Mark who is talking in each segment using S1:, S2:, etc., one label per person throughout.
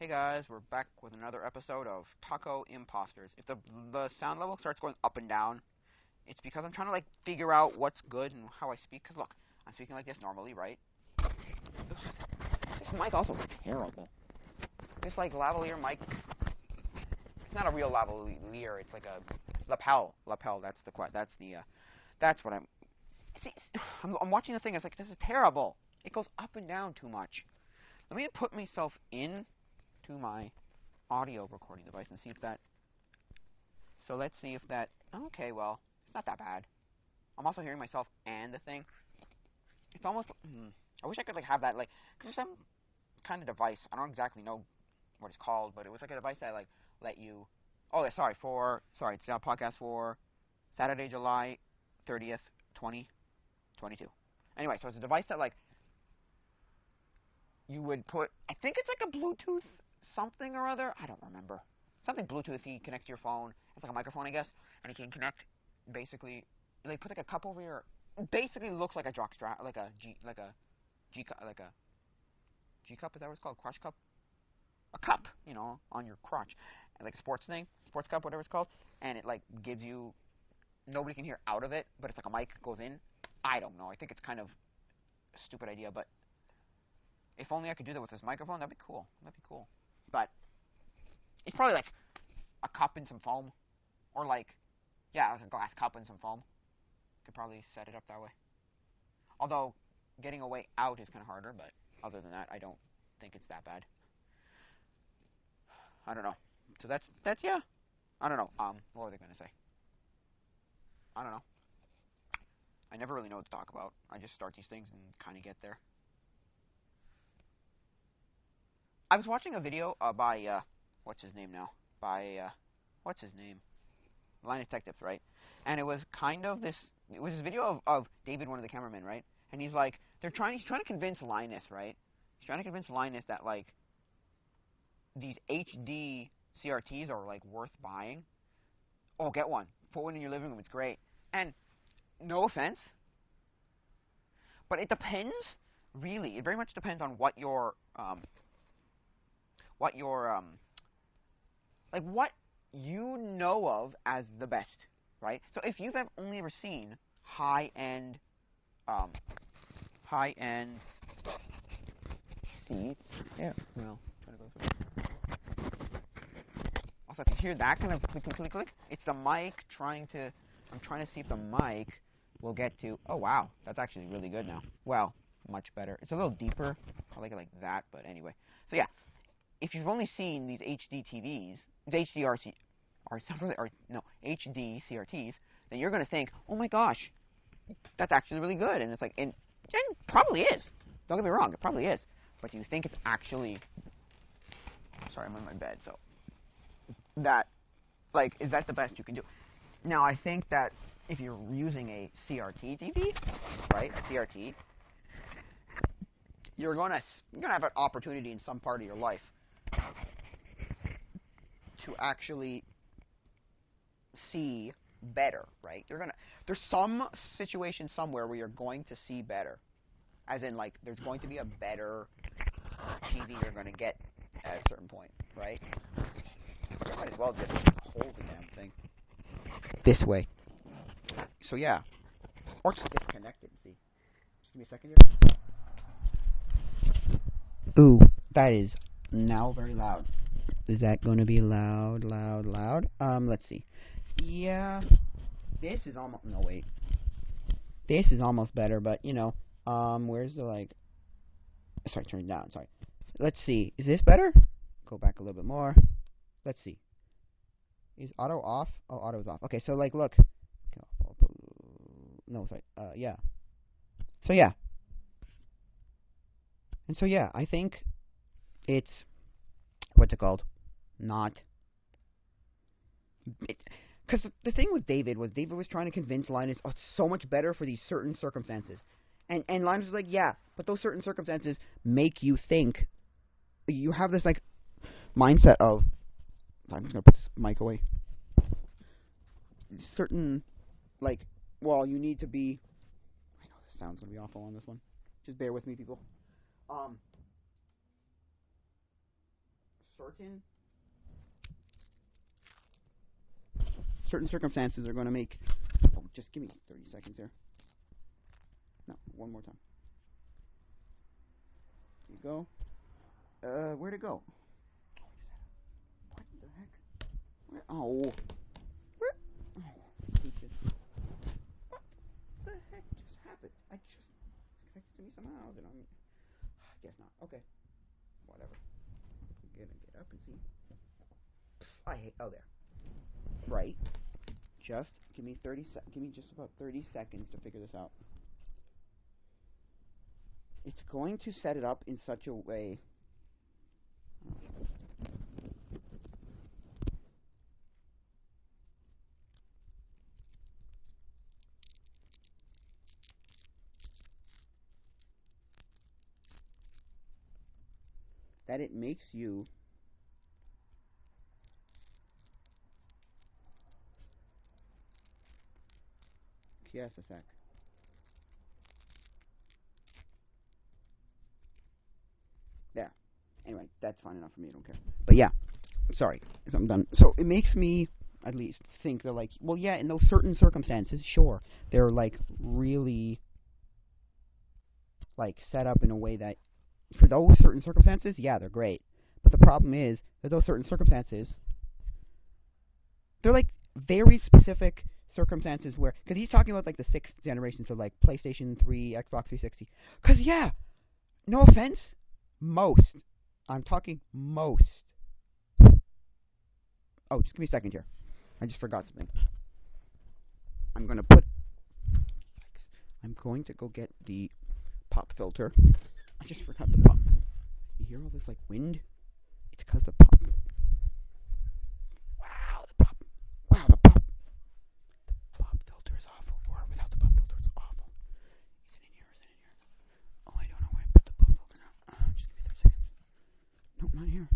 S1: Hey guys, we're back with another episode of Tacoimposters. If the sound level starts going up and down, it's because I'm trying to figure out what's good and how I speak. Cause look, I'm speaking like this normally, right? Ugh, this mic also is terrible. This lavalier mic. It's not a real lavalier. It's like a lapel. Lapel. That's what I'm. See, I'm watching the thing. It's like this is terrible. It goes up and down too much. Let me put myself in to my audio recording device and see if that. So let's see if that. Okay, well, it's not that bad. I'm also hearing myself and the thing. It's almost. I wish I could have that because there's some kind of device. I don't exactly know what it's called, but it was like a device that let you. Oh, yeah, sorry. It's a podcast for Saturday, July 30th, 2022. Anyway, so it's a device that you would put. I think it's like a Bluetooth something or other. I don't remember. Something Bluetoothy connects to your phone. It's like a microphone, I guess, and it can connect. Basically, they put a cup over your. Basically, looks like a jock strap, like a G cup, G cup. Is that what it's called? Crotch cup. A cup, on your crotch, like a sports cup, whatever it's called, and it gives you. Nobody can hear out of it, but it's like a mic goes in. I don't know. I think it's kind of a stupid idea, but if only I could do that with this microphone, that'd be cool. But it's probably a cup and some foam, or like a glass cup and some foam. Could probably set it up that way. Although getting a way out is kind of harder, but other than that, I don't think it's that bad. I don't know. So that's yeah. I don't know. What were they gonna say? I don't know. I never really know what to talk about. I just start these things and kind of get there. I was watching a video by what's his name now? What's his name? Line Detectives, right? And it was kind of this. It was this video of David, one of the cameramen, right? And he's he's trying to convince Linus, right? He's trying to convince Linus that these HD CRTs are worth buying. Oh, get one. Put one in your living room. It's great. And no offense, but it depends. Really, it very much depends on what your what you know of as the best, right? So if you've only ever seen high-end seats, yeah, trying to go through. Also, if you hear that kind of click, click, click, click, it's the mic trying to. I'm trying to see if the mic will get to. Oh wow, that's actually really good now. Well, much better. It's a little deeper. I like it like that, but anyway. So yeah, if you've only seen these HD TVs, these HD CRTs, then you're going to think, oh my gosh, that's actually really good. And it's and it probably is. Don't get me wrong, it probably is. But do you think it's actually, sorry, I'm on my bed, so, that, is that the best you can do? Now, I think that if you're using a CRT TV, right, a CRT, you're going to have an opportunity in some part of your life to actually see better, right? There's some situation somewhere where you're going to see better, as in there's going to be a better TV you're going to get at a certain point, right? I might as well just hold the damn thing this way. So yeah, or just disconnect it and see. Just give me a second here. Ooh, that is now very loud. Is that going to be loud? Let's see. Yeah, this is almost, no wait. This is almost better, but where's the sorry, turn it down, sorry. Let's see, is this better? Go back a little bit more. Let's see. Is auto off? Oh, auto's off. Okay, so look. No, sorry, yeah. So yeah. And so yeah, I think it's, what's it called? Not. Because the thing with David was trying to convince Linus, oh, it's so much better for these certain circumstances. And Linus was like, yeah, but those certain circumstances make you think. You have this, mindset of. I'm just going to put this mic away. Certain, well, you need to be. I know this sound's going to be awful on this one. Just bear with me, people. certain circumstances are going to make... Oh, just give me 30 seconds here. No, one more time. There you go. Where'd it go? What the heck? Where? Oh. Where? Oh, Jesus. What the heck just happened? I just connected to me somehow. Then I guess not. Okay. Whatever. I'm gonna get up and see. I hate... Oh, there. Right. Just give me 30 give me just about 30 seconds to figure this out. It's going to set it up in such a way that it makes you yes, a sec. There. Anyway, that's fine enough for me. I don't care. But yeah, sorry. I'm done. So it makes me at least think that, like, well, yeah, in those certain circumstances, sure, they're like really like set up in a way that for those certain circumstances, yeah, they're great. But the problem is that those certain circumstances, they're like very specific circumstances where, because he's talking about like the 6th generation, so like PlayStation 3, Xbox 360. Because yeah, no offense, most. I'm talking most. Oh, just give me a second here. I just forgot something. I'm going to go get the pop filter. I just forgot the pop. You hear all this like wind? It's because the pop. Wow, the pop. Wow, the pop. The pop filter is awful. Or without the pop filter, it's awful. Is it in here? Is it in here? Oh, I don't know where I put the pop filter now. Just give me 30 seconds. Nope, not here.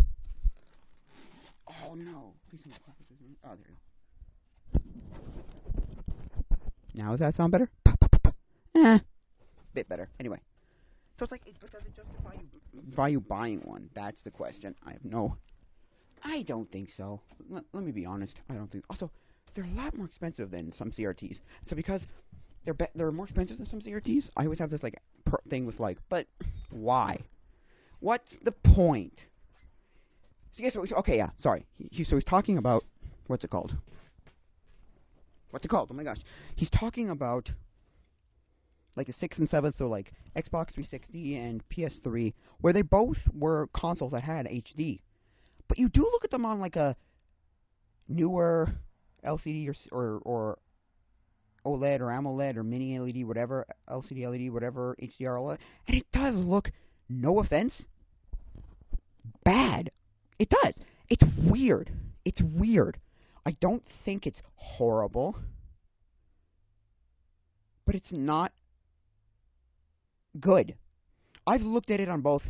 S1: Oh no. Please don't pop filter. Oh, there you go. Now does that sound better? Bit better. Anyway. So it's like, but does it justify you buying one? That's the question. I don't think so. Let me be honest. I don't think. Also, they're a lot more expensive than some CRTs. So because they're more expensive than some CRTs, I always have this like thing with like, but why? What's the point? So guess what? Okay, yeah. Sorry. So he's talking about what's it called? Oh my gosh. He's talking about like the 6th and 7th, so like Xbox 360 and PS3, where they both were consoles that had HD. But you do look at them on like a newer LCD or OLED or AMOLED or mini LED, whatever, LCD LED, whatever, HDR OLED, and it does look, no offense, bad. It does. It's weird. It's weird. I don't think it's horrible, but it's not good. I've looked at it on both.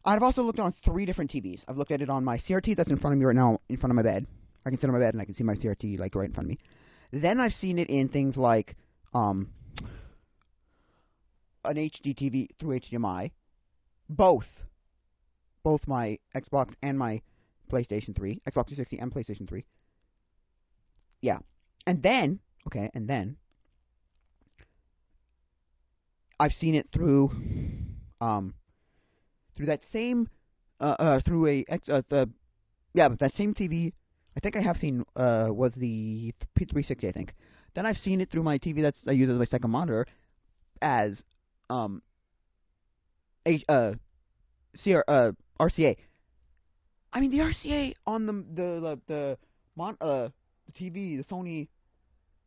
S1: I've also looked on 3 different TVs. I've looked at it on my CRT that's in front of me right now, in front of my bed. I can sit on my bed and I can see my CRT like right in front of me. Then I've seen it in things like an HD TV through HDMI. Both my Xbox and my PlayStation 3, Xbox 360 and PlayStation 3. Yeah. And then I've seen it through that same that same TV. I think I have seen was the P360, I think. Then I've seen it through my TV I use as my second monitor as RCA. I mean the RCA on the TV, the Sony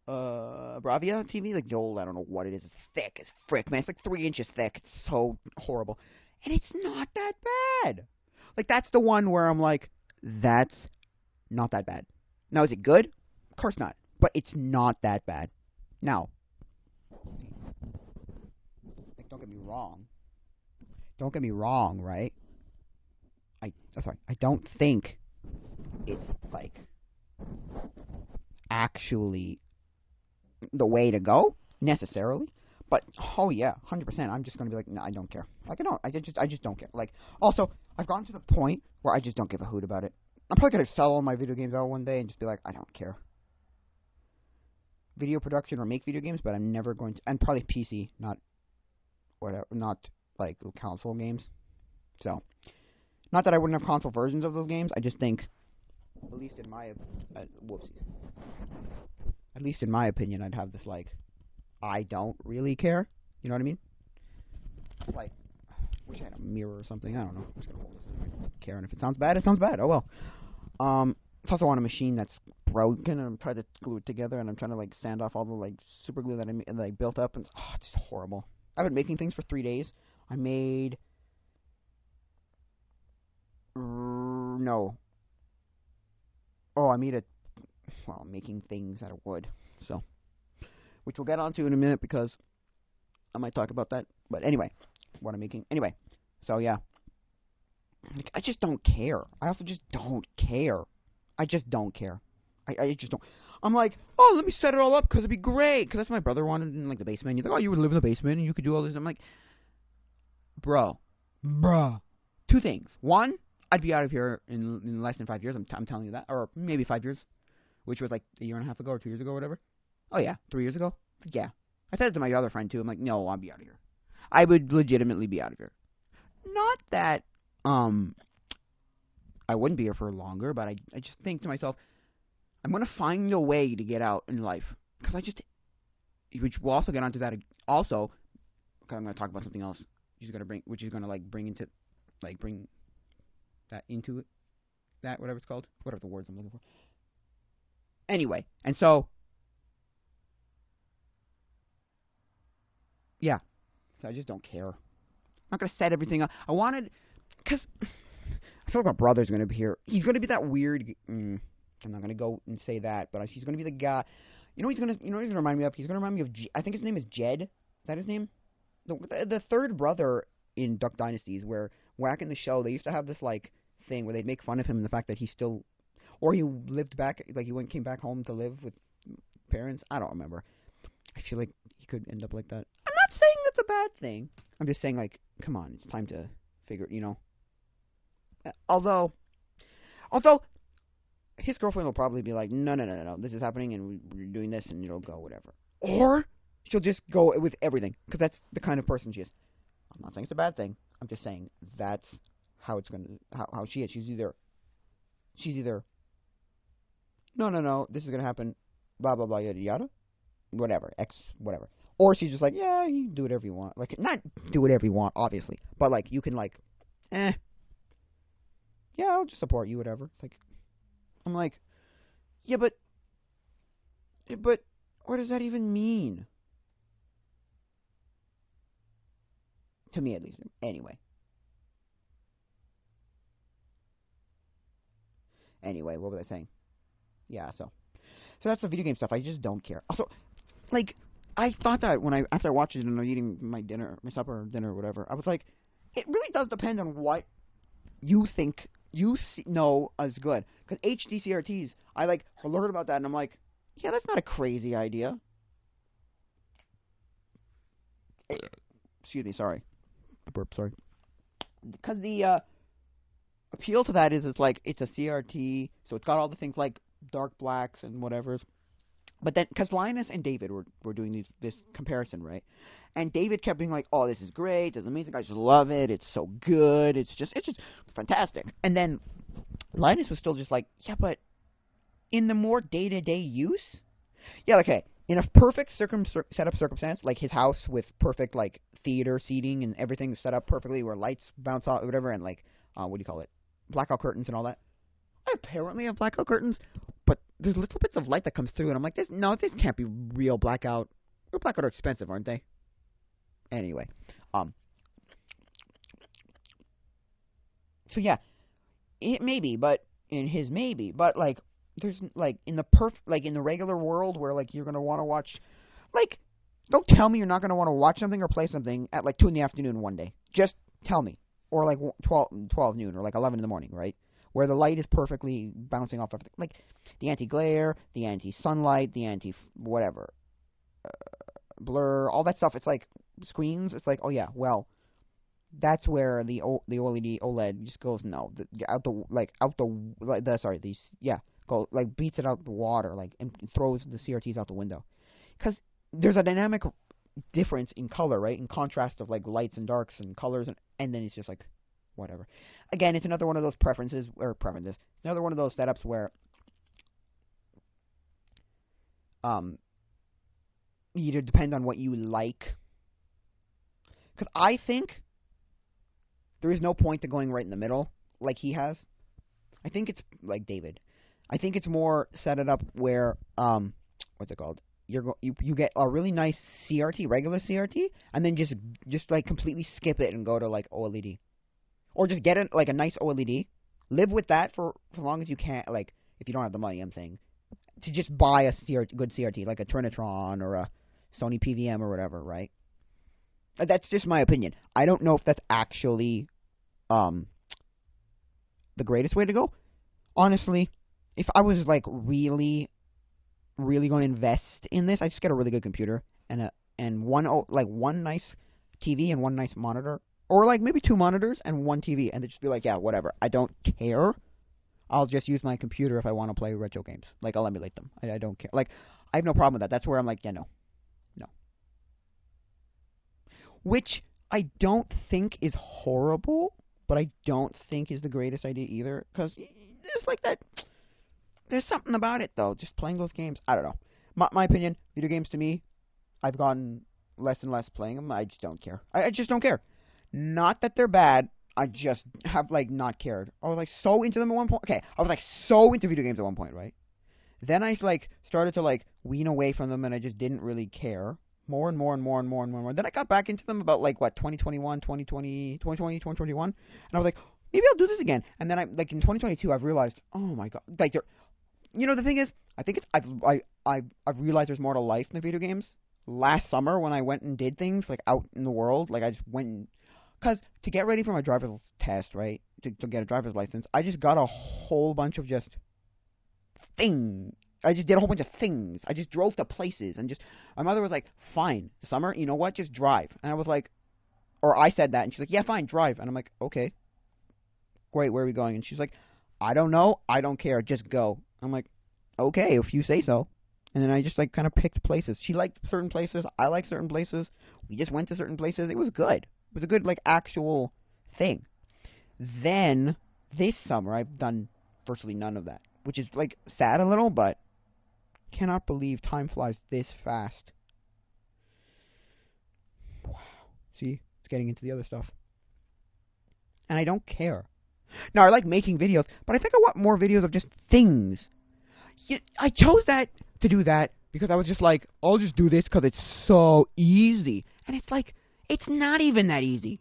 S1: Bravia TV, like the old, I don't know what it is. It's thick as frick, man. It's like 3 inches thick. It's so horrible. And it's not that bad. Like, that's the one where I'm like, that's not that bad. Now, is it good? Of course not. But it's not that bad. Now, like, don't get me wrong. Right? I don't think it's, like, actually the way to go, necessarily.
S2: But oh yeah, 100%. I'm just gonna be like, no, I don't care. Like I just don't care. Like also, I've gotten to the point where I just don't give a hoot about it. I'm probably gonna sell all my video games out one day and just be like, I don't care. Video production or make video games, but I'm never going to. And probably PC, not whatever, not like console games. So, not that I wouldn't have console versions of those games. I just think, at least in my whoopsies. At least in my opinion, I'd have this like, I don't really care. You know what I mean? Like, wish I had a mirror or something. I don't know. I'm just gonna hold this. I don't care, and if it sounds bad, it sounds bad. Oh well. It's also on a machine that's broken, and I'm trying to glue it together, and I'm trying to like sand off all the like super glue that I like built up, and it's just horrible. I've been making things for 3 days. I made no. Oh, I made I'm making things out of wood, so which we'll get onto in a minute because I might talk about that. But anyway, what I'm making. Anyway, so yeah, like, I just don't care. I also just don't care. I just don't care. I just don't. I'm like, oh, let me set it all up because it'd be great. Because that's what my brother wanted in like the basement. He's like, oh, you would live in the basement and you could do all this. I'm like, bruh. 2 things. One, I'd be out of here in less than 5 years. I'm telling you that, or maybe 5 years, which was like a year and a half ago or 2 years ago or whatever. Oh yeah, 3 years ago. Yeah, I said it to my other friend too. I'm like, no, I'll be out of here. I would legitimately be out of here. Not that I wouldn't be here for longer, but I just think to myself, I'm going to find a way to get out in life. Because which we'll also get onto that also, because I'm going to talk about something else, which is going to bring that into it, that, whatever it's called, whatever the words I'm looking for. Anyway, and so, yeah, so I just don't care. I'm not going to set everything up. Because I feel like my brother's going to be here. He's going to be that weird. I'm not going to go and say that, but he's going to be the guy. You know what he's going to remind me of? He's going to remind me of. I think his name is Jed. Is that his name? The third brother in Duck Dynasties, where Whack in the show, they used to have this like thing where they'd make fun of him and the fact that he lived back, like came back home to live with parents. I don't remember. I feel like he could end up like that. I'm not saying that's a bad thing. I'm just saying, like, come on, it's time to figure, Although his girlfriend will probably be like, no, this is happening and we're doing this and it'll go whatever. Or she'll just go with everything because that's the kind of person she is. I'm not saying it's a bad thing. I'm just saying that's how it's how she is. She's either no, this is gonna happen, blah blah blah yada yada, whatever, whatever. Or she's just like, yeah, you do whatever you want. Like, not do whatever you want, obviously, but like you can like, yeah, I'll just support you, whatever. It's like, I'm like, yeah, but what does that even mean? To me, at least. Anyway, what was I saying? Yeah, so that's the video game stuff. I just don't care. Also, like, I thought that after I watched it and I was eating my supper or dinner or whatever, I was like, it really does depend on what you think you know as good. Because HDCRTs, I learned about that and I'm like, yeah, that's not a crazy idea. Excuse me, sorry. Burp, sorry. Because the appeal to that is it's a CRT, so it's got all the things like dark blacks and whatever. But then, because Linus and David were doing this comparison, right? And David kept being like, oh, this is great, this is amazing, I just love it, it's so good, it's just fantastic. And then Linus was still just like, yeah, but in the more day-to-day use? Yeah, okay, in a perfect setup circumstance, like his house with perfect, like, theater seating and everything set up perfectly where lights bounce off, whatever, and, like, what do you call it? Blackout curtains and all that. I apparently have blackout curtains, but there's little bits of light that comes through, and I'm like, this can't be real blackout. Real blackout are expensive, aren't they? Anyway, so yeah, it maybe, but in his maybe, but like, there's like in the regular world where like you're gonna want to watch, like, don't tell me you're not gonna want to watch something or play something at like 2 PM one day. Just tell me, or like 12 noon, or like 11 in the morning, right? Where the light is perfectly bouncing off everything, like the anti-glare, the anti-sunlight, the anti-whatever. blur, all that stuff. It's like screens. It's like, oh yeah, well, that's where the OLED just goes no, go like beats it out the water, like and throws the CRTs out the window, because there's a dynamic difference in color, right? In contrast of like lights and darks and colors, and then it's just like whatever. Again, it's another one of those preferences. It's another one of those setups where either depend on what you like. Because I think there is no point to going right in the middle like he has. I think it's like David. I think it's more set it up where what's it called? You get a really nice CRT, regular CRT, and then just like completely skip it and go to like OLED, or just get like a nice OLED, live with that for as long as you can. Like if you don't have the money, I'm saying to just buy a good CRT like a Trinitron or a Sony PVM or whatever, right? That's just my opinion. I don't know if that's actually the greatest way to go. Honestly, if I was like really going to invest in this, I just get a really good computer and one nice TV and one nice monitor, or like maybe two monitors and one TV, and just be like, yeah, whatever. I don't care. I'll just use my computer if I want to play retro games. Like I'll emulate them. I don't care. Like I have no problem with that. That's where I'm like, yeah, no. Which I don't think is horrible, but I don't think is the greatest idea either. Because there's like that. There's something about it, though. Just playing those games. I don't know. My opinion, video games to me, I've gotten less and less playing them. I just don't care. I just don't care. Not that they're bad. I just have, like, not cared. I was, like, so into them at one point. Okay, I was, like, so into video games at one point, right? Then I, like, started to, like, wean away from them, and I just didn't really care. More and more. Then I got back into them about, like, 2021. And I was like, maybe I'll do this again. And then, in 2022, I've realized, oh, my God. Like, the thing is, I think I've realized there's more to life than video games. Last summer, when I went and did things, like, out in the world, like, I just went and... Because to get ready for my driver's test, right, to get a driver's license, I just got a whole bunch of just things. I just did a whole bunch of things. I just drove to places and just... My mother was like, fine, summer, you know what, just drive. And I was like... Or I said that, and she's like, yeah, fine, drive. And I'm like, okay. Great, where are we going? And she's like, I don't know, I don't care, just go. I'm like, okay, if you say so. And then I just, like, kind of picked places. She liked certain places, I liked certain places. We just went to certain places. It was good. It was a good, like, actual thing. Then, this summer, I've done virtually none of that. Which is, like, sad a little, but... Cannot believe time flies this fast. Wow. See? It's getting into the other stuff. And I don't care. Now, I like making videos, but I think I want more videos of just things. I chose to do that because I was just like, I'll just do this because it's so easy. And it's like, it's not even that easy.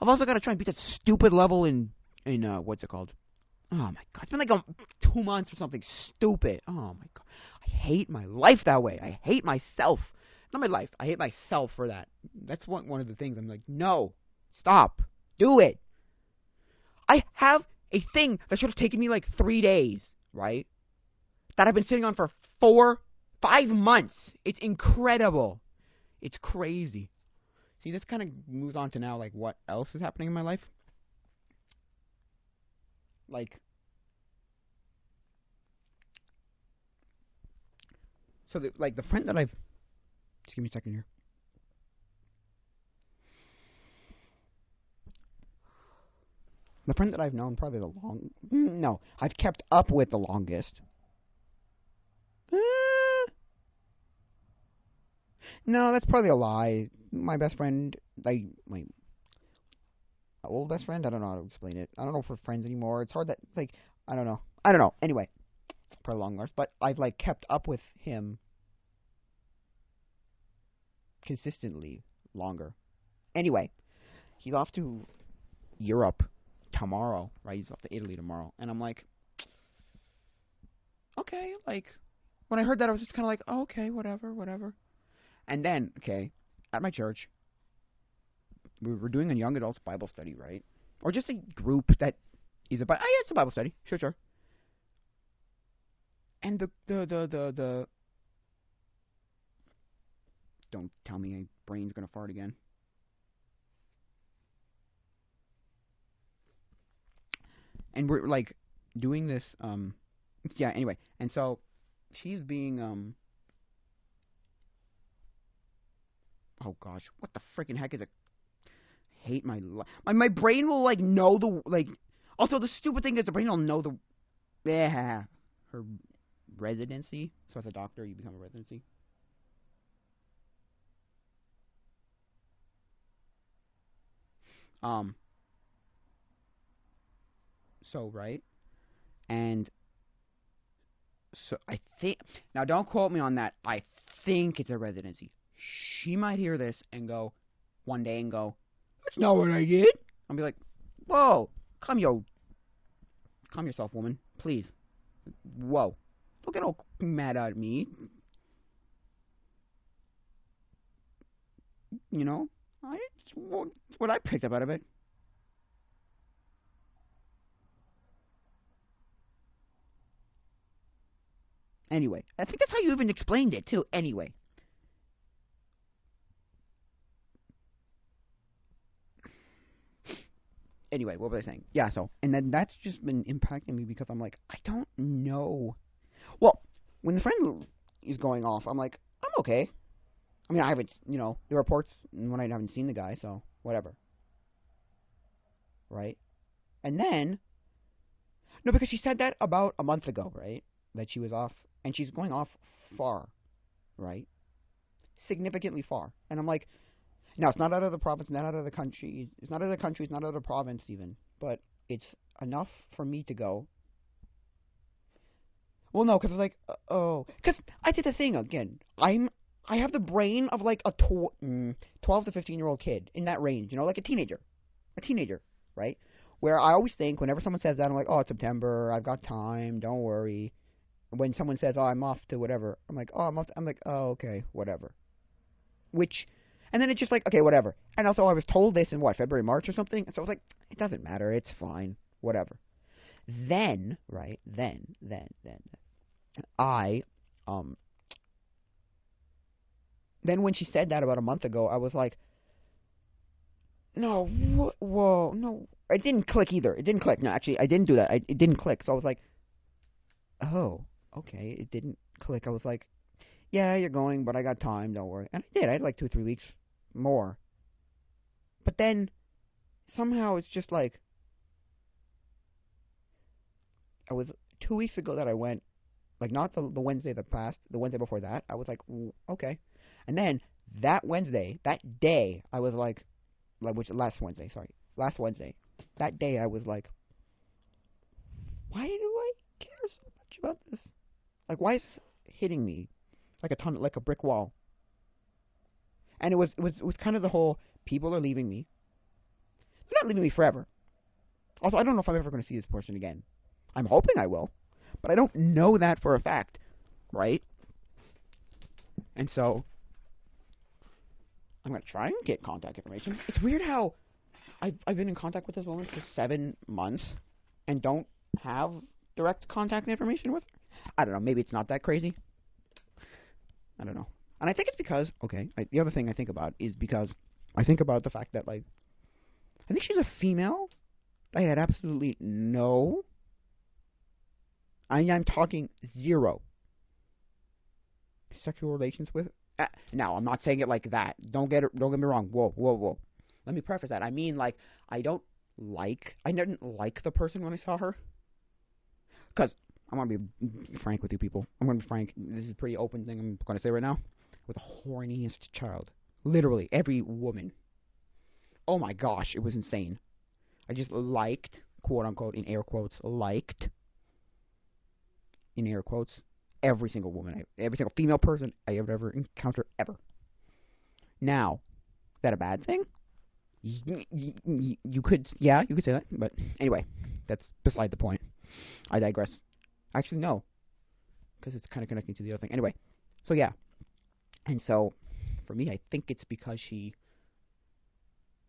S2: I've also got to try and beat that stupid level in what's it called? Oh my God, it's been like 2 months or something stupid. Oh my God, I hate my life that way. I hate myself. Not my life. I hate myself for that. That's one of the things. I'm like, no, stop, do it. I have a thing that should have taken me like 3 days, right? That I've been sitting on for 5 months. It's incredible. It's crazy. See, this kind of moves on to now, like, what else is happening in my life? Like, so, the friend that I've... Just give me a second here. The friend that I've known probably I've kept up with the longest. No, that's probably a lie. My best friend, my old best friend, I don't know how to explain it. I don't know if we're friends anymore. It's hard that, like, I don't know. Anyway, probably long, but I've, like, kept up with him consistently longer. Anyway, he's off to Europe tomorrow, right? He's off to Italy tomorrow. And I'm like, okay, like, when I heard that, I was just kind of like, oh, okay, whatever. And then, okay, at my church, we were doing a young adults Bible study, right? Or just a group that is yeah, it's a Bible study, sure. And the Don't tell me my brain's gonna fart again. And we're like doing this. Yeah. Anyway, and so she's being Oh gosh, what the freaking heck is it? Hate my life. My brain will like know the like. Also, the stupid thing is the brain will know the. Yeah, her residency. So as a doctor, you become a residency. Um. So right, and so I think now don't quote me on that. I think it's a residency. She might hear this and go one day and go, "That's not what I did." I'll be like, "Whoa, calm yourself, woman, please. Whoa, don't get all mad at me. You know, it's what I picked up out of it." Anyway, I think that's how you even explained it too. Anyway, what was I saying? Yeah, so, and then that's just been impacting me because I'm like, I don't know. Well, when the friend is going off, I'm like, I'm okay. I mean, I haven't, the reports when I haven't seen the guy, so whatever. Right? And then, no, because she said that about a month ago, right? That she was off, and she's going off far, right? Significantly far. And I'm like, now, it's not out of the province, not out of the country. It's not out of the country, it's not out of the province even. But it's enough for me to go. Well, no, because it's like, because I did the thing again. I have the brain of like a 12 to 15-year-old kid in that range, like a teenager, right? Where I always think whenever someone says that, I'm like, oh, it's September, I've got time, don't worry. When someone says, oh, I'm off to whatever, I'm like, oh, I'm like, oh, okay, whatever. And then it's just like, okay, whatever. And also, I was told this in February, March or something. So I was like, it doesn't matter, it's fine, whatever. Then, right, I, then when she said that about a month ago, I was like, no, whoa, no. It didn't click either. It didn't click. No, actually, I didn't do that. It didn't click. So I was like, oh, okay. It didn't click. I was like, yeah, you're going, but I got time. Don't worry. And I did. I had like 2-3 weeks more. But then somehow it's just like, I was 2 weeks ago that I went, like not the Wednesday that passed, the Wednesday before that. I was like, okay. And then that Wednesday, that day, I was like last Wednesday, that day I was like, why do I care so much about this? Like, why is this hitting me like a brick wall? And it was kind of the whole, people are leaving me. They're not leaving me forever. Also, I don't know if I'm ever going to see this person again. I'm hoping I will, but I don't know that for a fact, right? And so I'm going to try and get contact information. It's weird how I've been in contact with this woman for 7 months and don't have direct contact information with her. I don't know. Maybe it's not that crazy. I don't know. And I think it's because, the other thing I think about is because I think about the fact that, like, I think she's a female. I had absolutely no. I'm talking zero sexual relations with. Now, I'm not saying it like that. Don't get me wrong. Whoa. Let me preface that. I mean, like, I didn't like the person when I saw her. Because I'm going to be frank with you people. I'm going to be frank. This is a pretty open thing I'm going to say right now. With the horniest child. Literally, every woman. Oh my gosh, it was insane. I just liked, quote unquote, in air quotes, in air quotes, every single woman, every single female person I have ever encountered, ever. Now, is that a bad thing? You could say that, but anyway, that's beside the point. I digress. Actually, no, because it's kind of connecting to the other thing. Anyway, so yeah, and so for me, I think it's because she.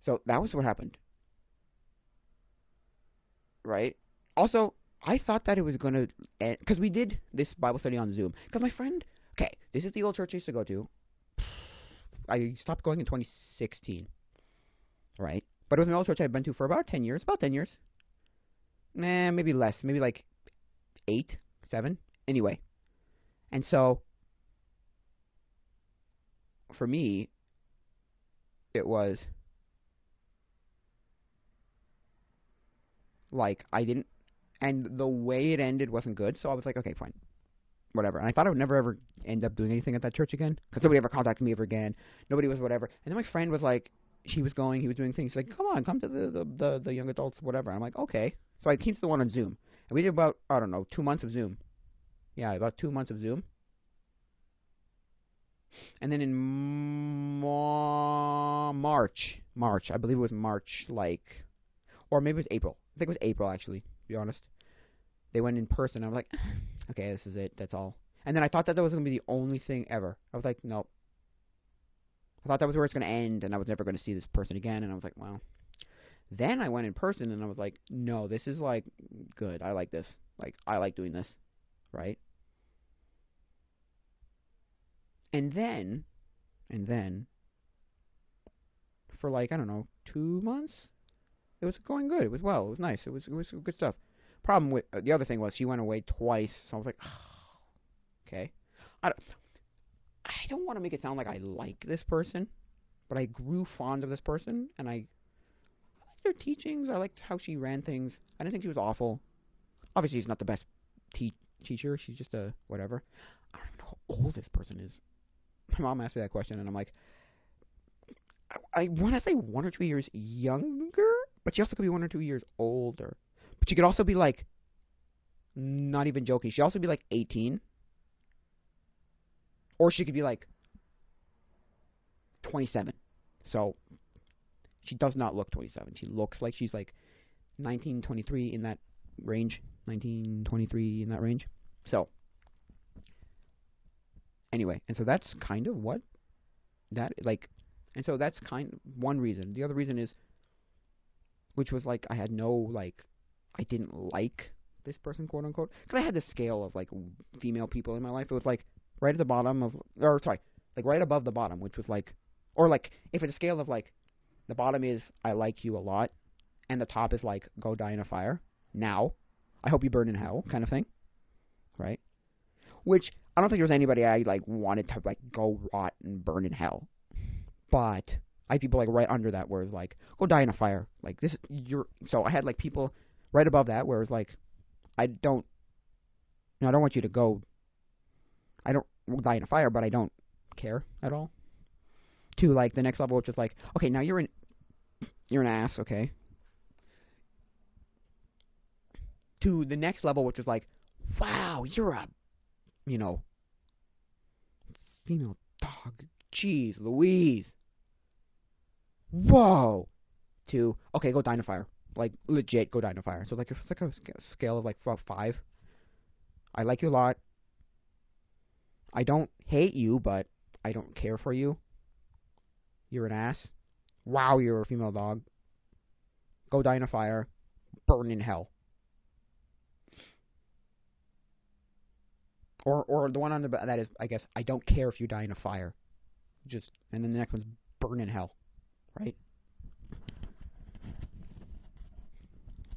S2: So that was what happened, right? Also, I thought that it was gonna end because we did this Bible study on Zoom. Because my friend, this is the old church I used to go to. I stopped going in 2016, right? But it was an old church I'd been to for about 10 years. About 10 years. Nah, maybe less. Maybe like 8, 7. Anyway. And so, for me, it was like I didn't, and the way it ended wasn't good. So I was like, okay, fine, whatever. And I thought I would never ever end up doing anything at that church again because nobody ever contacted me ever again. Nobody was whatever. And then my friend was like, he was doing things. He's like, come on, come to the young adults, whatever. And I'm like, okay. So I came to the one on Zoom, and we did about, I don't know, 2 months of Zoom. Yeah, about 2 months of Zoom. And then in March, I believe it was March, like, or maybe it was April. I think it was April, actually, to be honest. They went in person. I was like, okay, this is it. That's all. And then I thought that was going to be the only thing ever. I was like, nope. I thought that was where it's going to end, and I was never going to see this person again. And I was like, well. Then I went in person, and I was like, no, this is, like, good. I like this. Like, I like doing this, right? And then, for, like, I don't know, 2 months, it was going good. It was well. It was nice. It was good stuff. Problem with the other thing was she went away twice, so I was like, oh, okay. I don't want to make it sound like I like this person, but I grew fond of this person, and I liked her teachings. I liked how she ran things. I didn't think she was awful. Obviously, she's not the best teacher. She's just a whatever. I don't know how old this person is. My mom asked me that question, and I'm like, I want to say 1 or 2 years younger, but she also could be 1 or 2 years older. But she could also be, like, not even joking, she'd also be, like, 18. Or she could be, like, 27. So, she does not look 27. She looks like she's, like, 19, 23 in that range. 19, 23 in that range. So, anyway, and so that's kind of what that, like, and so that's kind of one reason. The other reason is, which was, like, I had no, like, I didn't like this person, quote unquote, because I had this scale of, like, female people in my life. It was, like, right at the bottom of, or, sorry, like, right above the bottom, which was, like, or, like, if it's a scale of, like, the bottom is, I like you a lot, and the top is, like, go die in a fire, now, I hope you burn in hell, kind of thing, right? Which, I don't think there was anybody I, like, wanted to, like, go rot and burn in hell. But I had people, like, right under that where it's like, go die in a fire. Like, this, so I had, like, people right above that where it's like, I don't want you to go, I don't die in a fire, but I don't care at all. To, like, the next level, which is like, okay, now you're an ass, okay. To the next level, which is like, wow, you're a, female dog. Jeez Louise. Whoa. To, okay, go die in a fire. Like, legit, go die in a fire. So, like, if it's like a scale of, like, 5, I like you a lot. I don't hate you, but I don't care for you. You're an ass. Wow, you're a female dog. Go die in a fire. Burn in hell. Or the one on that is, I guess, I don't care if you die in a fire. And then the next one's burn in hell. Right?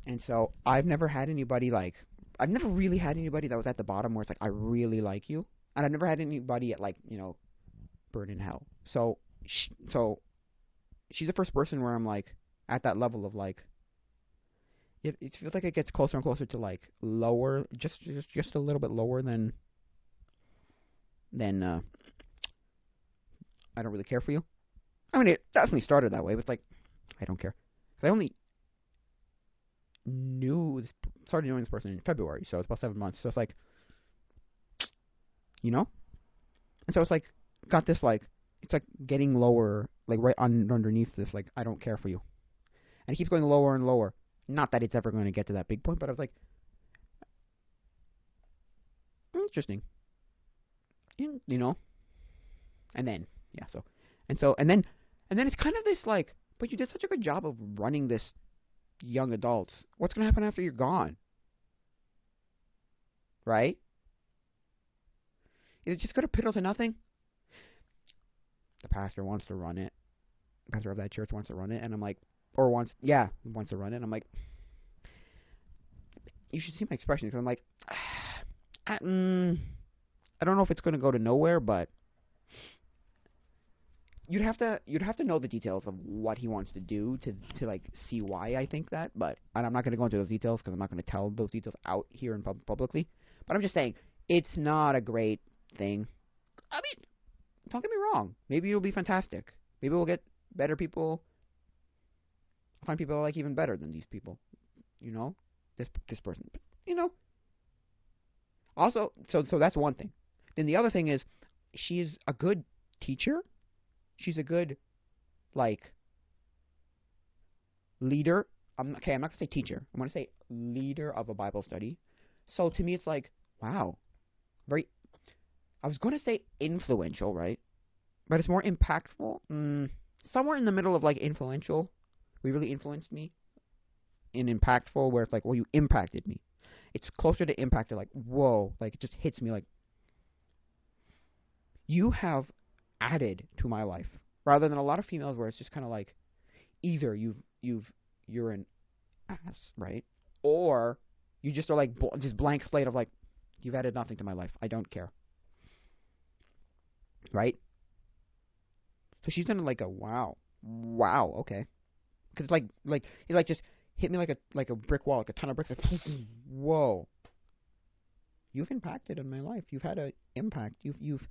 S2: And so, I've never really had anybody that was at the bottom where it's like, I really like you. And I've never had anybody at, like, burn in hell. So she's the first person where I'm, like, at that level of, like, it feels like it gets closer and closer to, like, lower, just a little bit lower than I don't really care for you. I mean, it definitely started that way. It was like, I don't care. I only started knowing this person in February, so it's about 7 months. So it's like, And so it's like, got this, like, it's like getting lower, like right underneath this, like, I don't care for you. And it keeps going lower and lower. Not that it's ever going to get to that big point, but I was like, interesting. And then, yeah, and then it's kind of this, like, but you did such a good job of running this young adults. What's going to happen after you're gone? Right? Is it just going to piddle to nothing? the pastor wants to run it. The pastor of that church wants to run it, and I'm like, or wants to run it. And I'm like, you should see my expression because I'm like, I don't know if it's going to go to nowhere, but you'd have to know the details of what he wants to do to like see why I think that. But and I'm not going to go into those details because I'm not going to tell those details out here in publicly. But I'm just saying it's not a great thing. I mean, don't get me wrong. Maybe it'll be fantastic. Maybe we'll get better people. Find people I like even better than these people. You know, this person. But, you know. Also, so that's one thing. Then the other thing is, she's a good teacher. She's a good, like, leader. I'm not going to say teacher. I'm going to say leader of a Bible study. So to me, it's like, wow. I was going to say influential, right? But it's more impactful. Somewhere in the middle of, like, influential. We really influenced me. In impactful, where it's like, well, you impacted me. It's closer to impacted, like, whoa. Like, it just hits me like, you have added to my life, rather than a lot of females where it's just kind of like either you're an ass, right, or you just are like just blank slate of like you've added nothing to my life. I don't care, right? So she's done like a wow, okay, because it's like it like just hit me like a brick wall, like a ton of bricks. Like, whoa, you've impacted on my life. You've had an impact. You've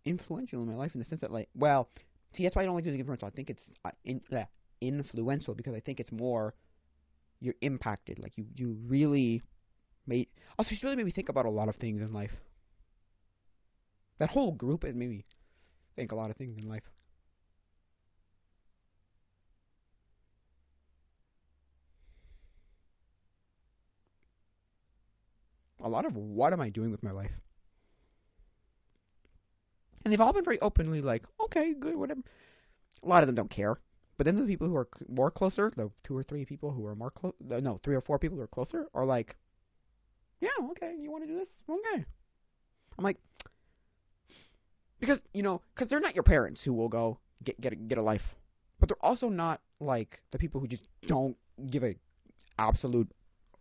S2: influential in my life in the sense that, like, well, see, that's why I don't like using influential. I think it's influential because I think it's more you're impacted. Like, you really made. Also, she's really made me think about a lot of things in life. That whole group has made me think a lot of things in life. A lot of what am I doing with my life? And they've all been very openly like, okay, good, whatever. A lot of them don't care. But then the people who are more closer, the 2 or 3 people who are more close, no, 3 or 4 people who are closer, are like, yeah, okay, you want to do this? Okay. I'm like, because they're not your parents who will go get a life, but they're also not like the people who just don't give a absolute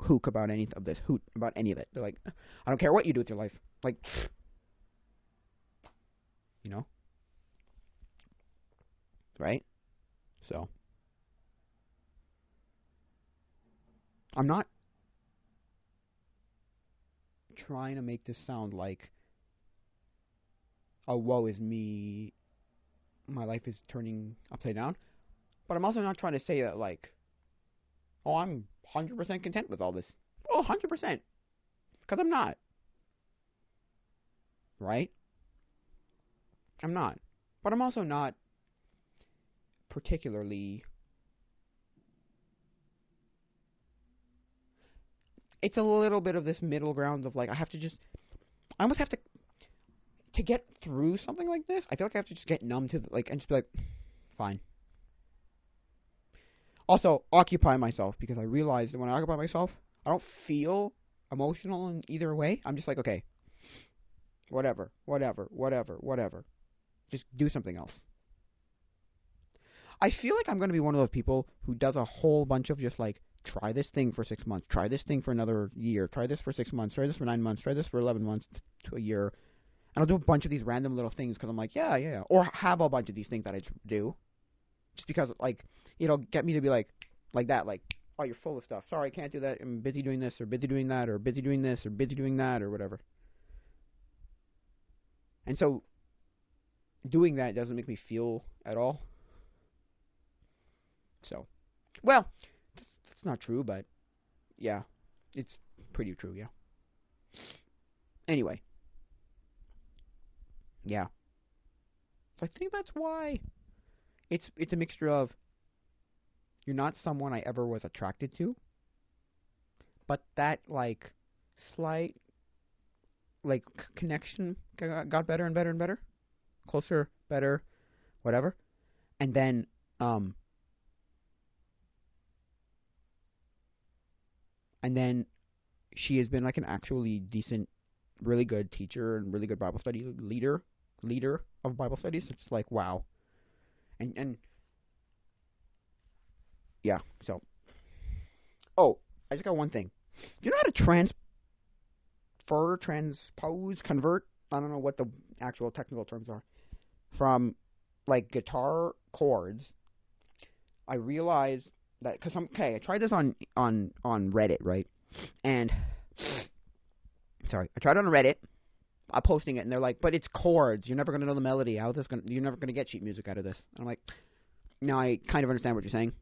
S2: hoot about any of it. They're like, I don't care what you do with your life, like, right? So I'm not trying to make this sound like a woe is me, my life is turning upside down, but I'm also not trying to say that like, oh, I'm 100% content with all this. Oh, 100%, because I'm not, right? I'm not, but I'm also not particularly. It's a little bit of this middle ground of like I almost have to get through something like this. I feel like I have to just get numb to and just be like, fine. Also, occupy myself, because I realize that when I occupy myself, I don't feel emotional in either way. I'm just like, okay, whatever. Just do something else. I feel like I'm going to be one of those people who does a whole bunch of just like, try this thing for 6 months, try this thing for another year, try this for 6 months, try this for 9 months, try this for 11 months to a year. And I'll do a bunch of these random little things because I'm like, yeah. Or have a bunch of these things that I do. Just because, like, get me to be like that, like, oh, you're full of stuff. Sorry, I can't do that. I'm busy doing this, or busy doing that, or busy doing this, or busy doing that, or whatever. And so, doing that doesn't make me feel at all. So, well, that's not true, but, yeah, it's pretty true, yeah. Anyway. Yeah. So I think that's why it's a mixture of you're not someone I ever was attracted to, but that like slight like connection got better and better and better, closer, better, whatever, and then she has been like an actually decent really good teacher and really good Bible study leader of Bible studies. It's like, wow. And yeah, so. Oh, I just got one thing. Do you know how to transpose, convert? I don't know what the actual technical terms are. From, like, guitar chords, I realized that, because I tried this on Reddit, right? And, sorry, I tried it on Reddit. I'm posting it, and they're like, but it's chords. You're never going to know the melody. You're never going to get sheet music out of this. And I'm like, no, I kind of understand what you're saying.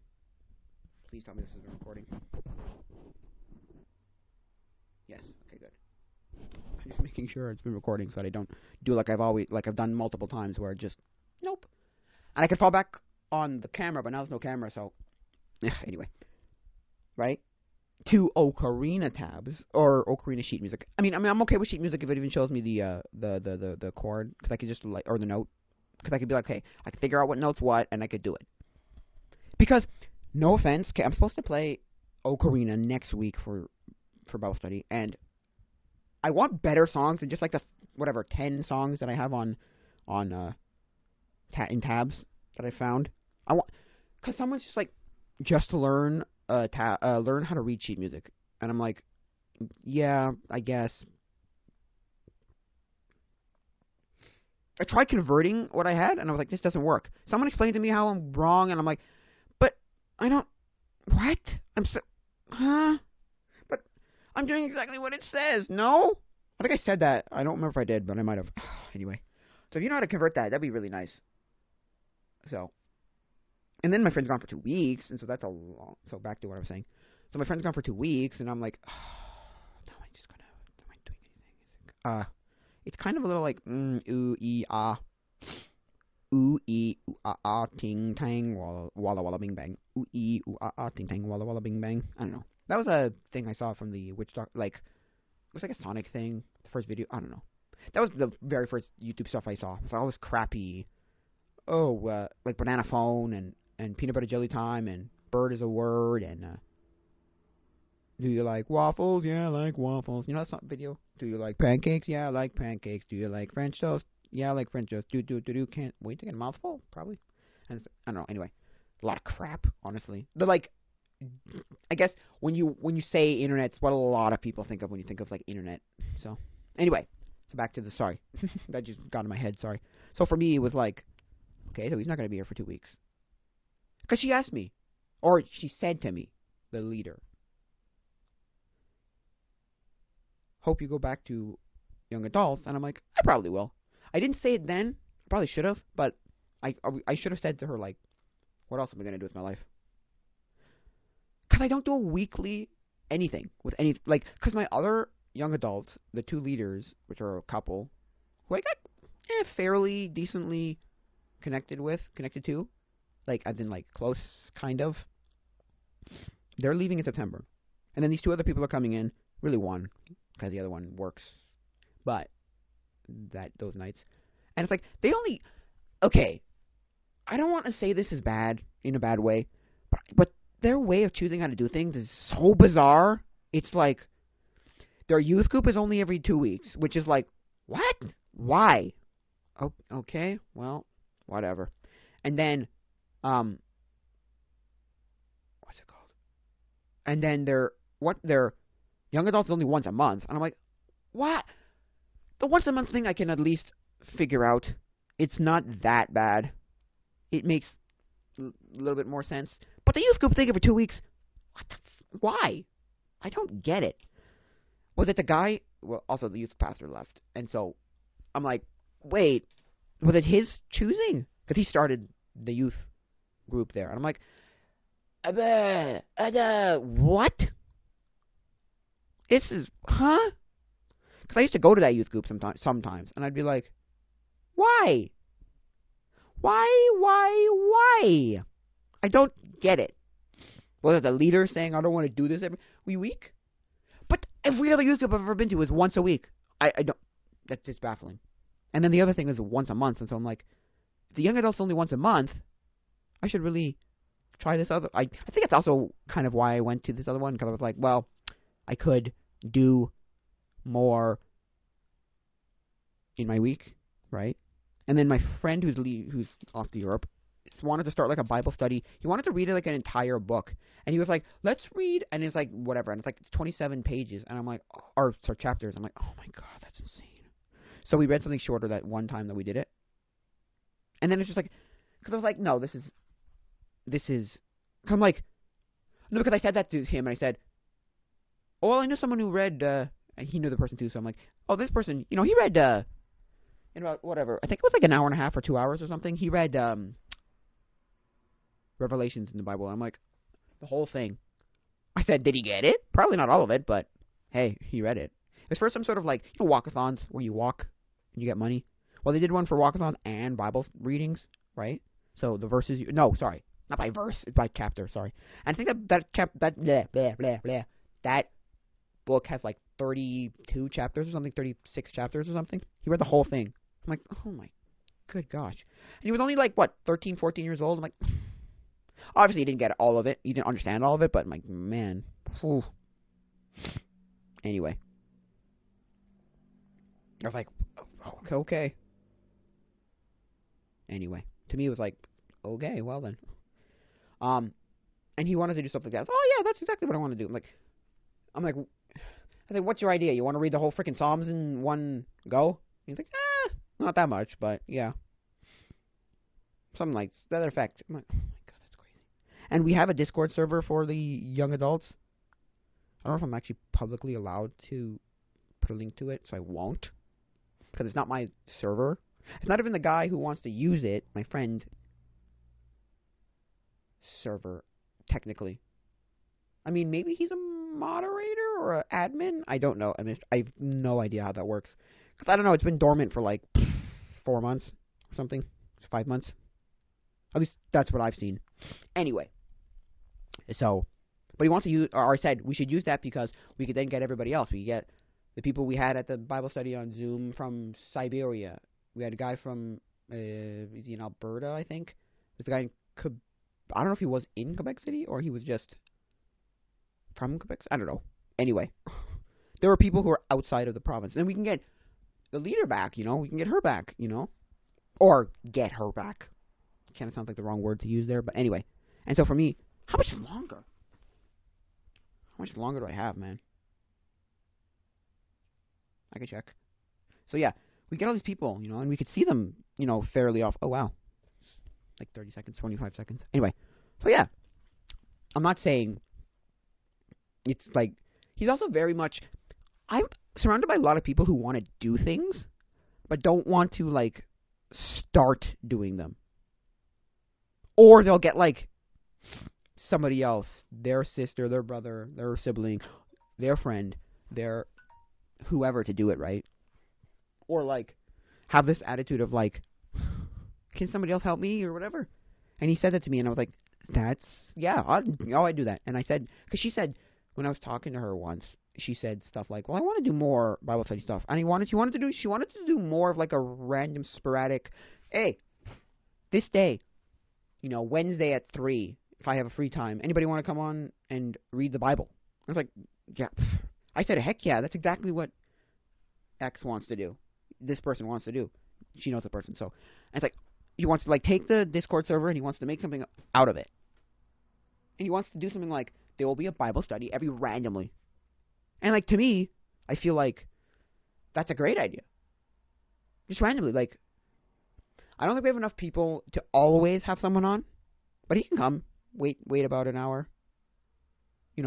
S2: Please tell me this is a recording. Yes. Okay, good. I'm just making sure it's been recording so that I don't do like I've done multiple times where just nope. And I could fall back on the camera, but now there's no camera, so anyway. Right? To Ocarina tabs or Ocarina sheet music. I mean, I'm okay with sheet music if it even shows me the chord, because I could just or the note, because I could be like, okay, I could figure out what note's what, and I could do it. Because no offense, okay, I'm supposed to play Ocarina next week for Bible study, and I want better songs than just like the 10 songs that I have in tabs that I found. I want, because someone's just like, just to learn learn how to read sheet music, and I'm like, yeah, I guess. I tried converting what I had, and I was like, this doesn't work. Someone explained to me how I'm wrong, and I'm like, but I don't. What? But I'm doing exactly what it says. No? I think I said that. I don't remember if I did, but I might have. Anyway. So if you know how to convert that, that'd be really nice. So. And then my friend's gone for 2 weeks, and so that's a long. So back to what I was saying. So my friend's gone for 2 weeks, and I'm like, am I doing anything? It's kind of a little like, ooh, ee, ah. Ooh, ee, ooh, ah, ah, ting, tang, walla, walla, bing, bang. Ooh, ee, ooh, ah, ah, ting, tang, walla, walla, bing, bang. I don't know. That was a thing I saw from the Witch Doctor, like, it was like a Sonic thing, the first video, I don't know. That was the very first YouTube stuff I saw. It's all this crappy, like Banana Phone, and Peanut Butter Jelly Time, and Bird is a Word, and, do you like waffles? Yeah, I like waffles. You know that video? Do you like pancakes? Yeah, I like pancakes. Do you like French toast? Yeah, I like French toast. Can't wait to get a mouthful, probably. And I don't know, anyway. A lot of crap, honestly. They're like, I guess when you say internet, it's what a lot of people think of when you think of like internet. So anyway, so back to sorry, that just got in my head. Sorry. So for me, it was like, okay, so he's not going to be here for 2 weeks, because she asked me, or she said to me, the leader, hope you go back to young adults, and I'm like, I probably will. I didn't say it then. I probably should have, but I should have said to her like, what else am I going to do with my life? Because I don't do a weekly anything with any, like, because my other young adults, the 2 leaders, which are a couple, who I got fairly decently connected to, like, I've been, like, close, kind of, they're leaving in September. And then these 2 other people are coming in, really one, because the other one works, but those nights. And it's like, they only, okay, I don't want to say this is bad, in a bad way, but their way of choosing how to do things is so bizarre. It's like, their youth group is only every 2 weeks, which is like, what? Why? Okay, well, whatever. And then, what's it called? And then their young adults is only once a month. And I'm like, what? The once a month thing I can at least figure out. It's not that bad. It makes a little bit more sense. But the youth group thing every 2 weeks, why? I don't get it. Was it the guy? Well, also the youth pastor left. And so I'm like, wait, was it his choosing? Because he started the youth group there. And I'm like, what? This is, huh? Because I used to go to that youth group sometimes. And I'd be like, why? Why? I don't get it. Was it the leader saying, I don't want to do this every week? But every other youth group I've ever been to is once a week. I don't, that's just baffling. And then the other thing is once a month, and so I'm like, if the young adult's only once a month, I should really try this other. I think that's also kind of why I went to this other one, because I was like, well, I could do more in my week, right? And then my friend who's off to Europe wanted to start like a Bible study. He wanted to read like an entire book, and he was like, "Let's read," and it's like whatever, and it's like 27 pages, and I'm like, or sorry, chapters. I'm like, oh my god, that's insane. So we read something shorter that one time that we did it, and then it's just like, because I was like, no, this is. I'm like, no, because I said that to him, and I said, oh, well, I know someone who read, and he knew the person too, so I'm like, oh, this person, he read, in about, whatever, I think it was like an hour and a half or 2 hours or something, he read, Revelations in the Bible. I'm like, the whole thing. I said, did he get it? Probably not all of it, but, hey, he read it. It was for some sort of, like, walkathons, where you walk, and you get money. Well, they did one for walkathon and Bible readings, right? So the verses, not by verse, it's by chapter, sorry. And I think that book has like 32 chapters or something, 36 chapters or something. He read the whole thing. I'm like, oh my good gosh. And he was only like, 13, 14 years old. I'm like, obviously he didn't get all of it. He didn't understand all of it, but I'm like, man. Whew. Anyway. I was like, okay. Anyway. To me it was like, okay, well then. And he wanted to do stuff like that. Oh yeah, that's exactly what I want to do. I'm like, I think, what's your idea? You want to read the whole freaking Psalms in one go? He's like, not that much, but yeah. Something like that effect. I'm like, oh my god, that's crazy. And we have a Discord server for the young adults. I don't know if I'm actually publicly allowed to put a link to it, so I won't. Because it's not my server. It's not even the guy who wants to use it, my friend, server, technically. I mean, maybe he's a moderator or an admin? I don't know. I mean, I have no idea how that works. Because I don't know, it's been dormant for like 4 months or something. 5 months. At least that's what I've seen. Anyway. So, but he wants to use, or I said we should use that because we could then get everybody else. We get the people we had at the Bible study on Zoom from Siberia. We had a guy from, is he in Alberta, I think? There's a guy in Quebec. I don't know if he was in Quebec City or he was just from Quebec. I don't know. Anyway, there were people who were outside of the province. And we can get the leader back, We can get her back, Or get her back. Kind of sounds like the wrong word to use there, but anyway. And so for me, how much longer? How much longer do I have, man? I can check. So yeah, we get all these people, and we could see them, fairly off. Oh wow. Like 30 seconds, 25 seconds. Anyway, so yeah. I'm not saying it's like, he's also very much, I'm surrounded by a lot of people who want to do things, but don't want to, like, start doing them. Or they'll get, like, somebody else, their sister, their brother, their sibling, their friend, their whoever to do it, right? Or, like, have this attitude of, like, can somebody else help me or whatever? And he said that to me, and I was like, that's, yeah, I'd do that. And I said, because she said, when I was talking to her once, she said stuff like, well, I want to do more Bible study stuff. And she wanted to do more of like a random sporadic, hey, this day, Wednesday at 3, if I have a free time, anybody want to come on and read the Bible? I was like, yeah. I said, heck yeah, that's exactly what X wants to do. This person wants to do. She knows the person. So it's like, he wants to like take the Discord server and he wants to make something out of it. And he wants to do something like, there will be a Bible study every randomly. And like, to me, I feel like that's a great idea. Just randomly, like, I don't think we have enough people to always have someone on, but he can come, wait about an hour,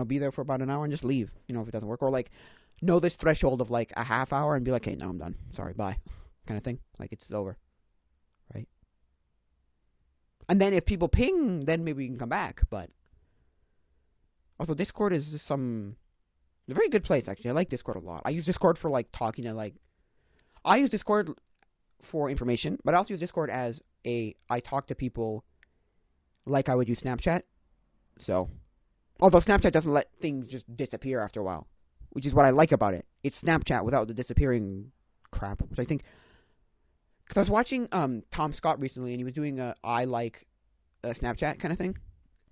S2: be there for about an hour and just leave, if it doesn't work. Or like, know this threshold of like a half hour and be like, hey, no, I'm done. Sorry, bye. Kind of thing. Like, it's over. Right? And then if people ping, then maybe we can come back, but also, Discord is just a very good place, actually. I like Discord a lot. I use Discord for, like, talking to, like, I use Discord for information, but I also use Discord as I talk to people like I would use Snapchat. So, although Snapchat doesn't let things just disappear after a while, which is what I like about it. It's Snapchat without the disappearing crap, which I think, because I was watching Tom Scott recently, and he was doing I like Snapchat kind of thing,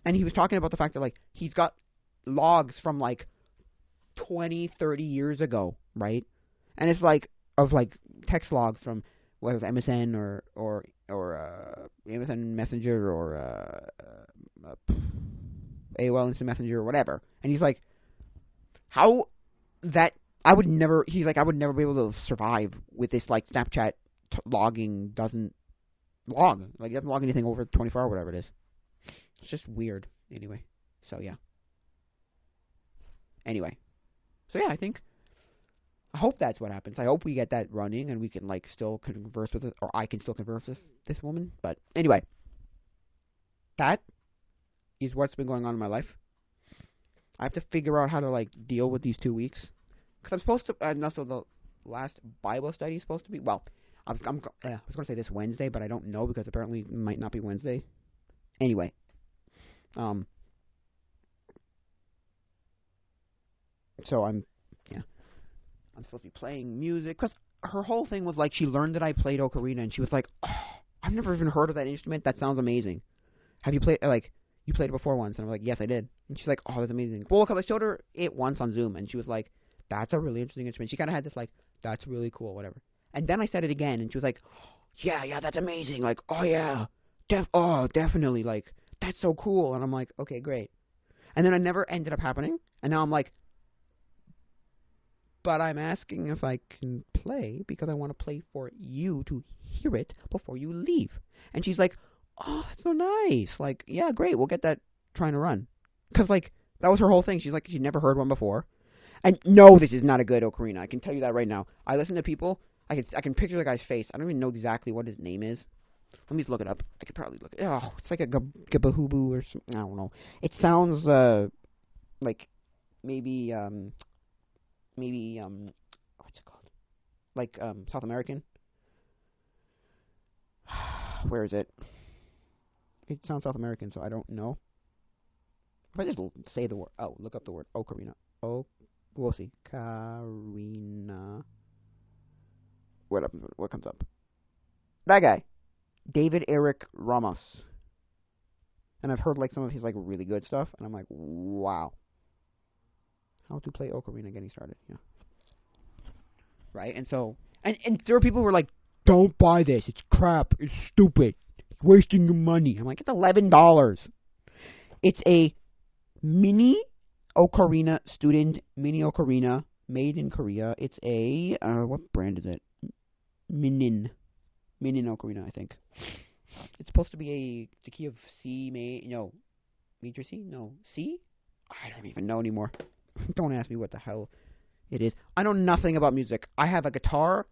S2: and he was talking about the fact that, like, he's got logs from, like, 20, 30 years ago, right? And it's, like, of, like, text logs from whether it's MSN or MSN Messenger or AOL Instant Messenger or whatever, and he's like, how that I would never. He's like, I would never be able to survive with this like Snapchat logging doesn't log. Like, it doesn't log anything over 24 or whatever it is. It's just weird. Anyway, so yeah. Anyway, so yeah, I hope that's what happens. I hope we get that running and we can like still converse with it, or I can still converse with this woman. But anyway, that is what's been going on in my life. I have to figure out how to like deal with these 2 weeks because I'm supposed to. And also the last Bible study is supposed to be. Well, I was going to say this Wednesday, but I don't know because apparently it might not be Wednesday. Anyway, so I'm supposed to be playing music because her whole thing was like she learned that I played ocarina and she was like, oh, I've never even heard of that instrument. That sounds amazing. Have you played you played it before once? And I'm like, yes, I did. And she's like, oh, that's amazing. Well, because I showed her it once on Zoom and she was like, that's a really interesting instrument. She kind of had this like, that's really cool, whatever. And then I said it again and she was like, yeah, that's amazing. Like, oh yeah, definitely. Like, that's so cool. And I'm like, okay, great. And then it never ended up happening. And now I'm like, but I'm asking if I can play because I want to play for you to hear it before you leave. And she's like, oh, that's so nice. Like, yeah, great. We'll get that trying to run. Because, like, that was her whole thing. She's like, she'd never heard one before. And no, this is not a good ocarina. I can tell you that right now. I listen to people. I can picture the guy's face. I don't even know exactly what his name is. Let me just look it up. I could probably look it. Oh, it's like a gabahubu or something. I don't know. It sounds like maybe what's it called? Like South American. Where is it? It sounds South American, so I don't know. If I just say the word, look up the word ocarina. We'll see. Carina. What comes up? That guy, David Eric Ramos. And I've heard like some of his like really good stuff, and I'm like, wow. How to play ocarina getting started, yeah. Right, and so, and there were people who were like, don't buy this, it's crap, it's stupid, it's wasting your money. I'm like, it's $11. It's a mini ocarina mini ocarina, made in Korea. It's a, what brand is it? Minin ocarina, I think. It's supposed to be the key of C, major C? No, C? I don't even know anymore. Don't ask me what the hell it is. I know nothing about music. I have a guitar,